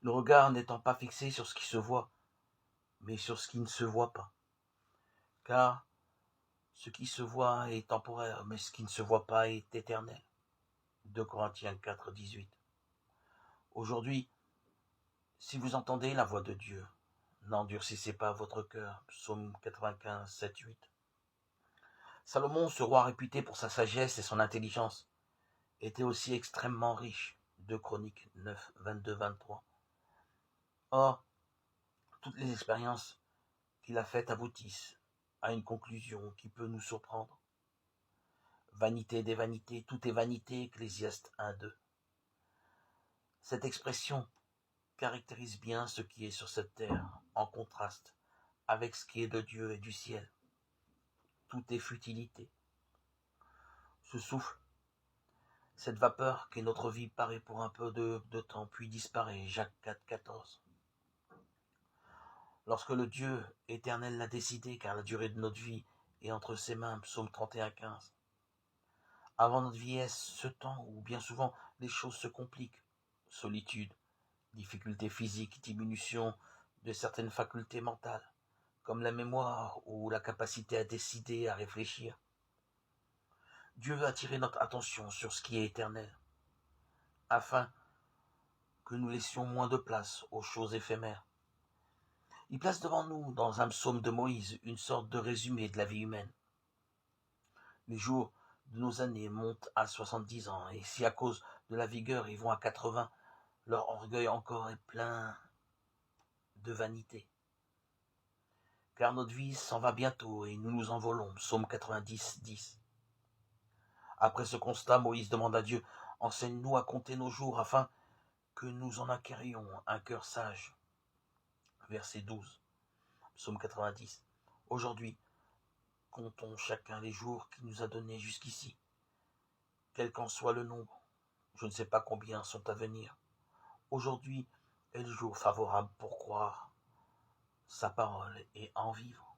le regard n'étant pas fixé sur ce qui se voit, mais sur ce qui ne se voit pas. Car ce qui se voit est temporaire, mais ce qui ne se voit pas est éternel. 2 Corinthiens 4, 18. Aujourd'hui, si vous entendez la voix de Dieu, n'endurcissez pas votre cœur. Psaume 95, 7, 8. Salomon, ce roi réputé pour sa sagesse et son intelligence, était aussi extrêmement riche. 2 Chroniques 9, 22, 23. Or, toutes les expériences qu'il a faites aboutissent à une conclusion qui peut nous surprendre. Vanité des vanités, tout est vanité, Ecclésiaste 1, 2. Cette expression caractérise bien ce qui est sur cette terre, en contraste avec ce qui est de Dieu et du ciel. Tout est futilité. Ce souffle, cette vapeur qu'est notre vie paraît pour un peu de temps, puis disparaît. Jacques 4, 14. Lorsque le Dieu éternel l'a décidé, car la durée de notre vie est entre ses mains, Psaume 31, 15. Avant notre vieillesse, ce temps où bien souvent les choses se compliquent, solitude, difficultés physiques, diminution de certaines facultés mentales, comme la mémoire ou la capacité à décider, à réfléchir. Dieu veut attirer notre attention sur ce qui est éternel, afin que nous laissions moins de place aux choses éphémères. Il place devant nous, dans un psaume de Moïse, une sorte de résumé de la vie humaine. Les jours de nos années montent à 70 ans, et si à cause de la vigueur ils vont à 80, leur orgueil encore est plein de vanité. Car notre vie s'en va bientôt et nous nous envolons. Psaume 90, 10. Après ce constat, Moïse demande à Dieu, enseigne-nous à compter nos jours afin que nous en acquérions un cœur sage. Verset 12, Psaume 90. Aujourd'hui, comptons chacun les jours qu'il nous a donnés jusqu'ici, quel qu'en soit le nombre. Je ne sais pas combien sont à venir. Aujourd'hui est le jour favorable pour croire sa parole et en vivre.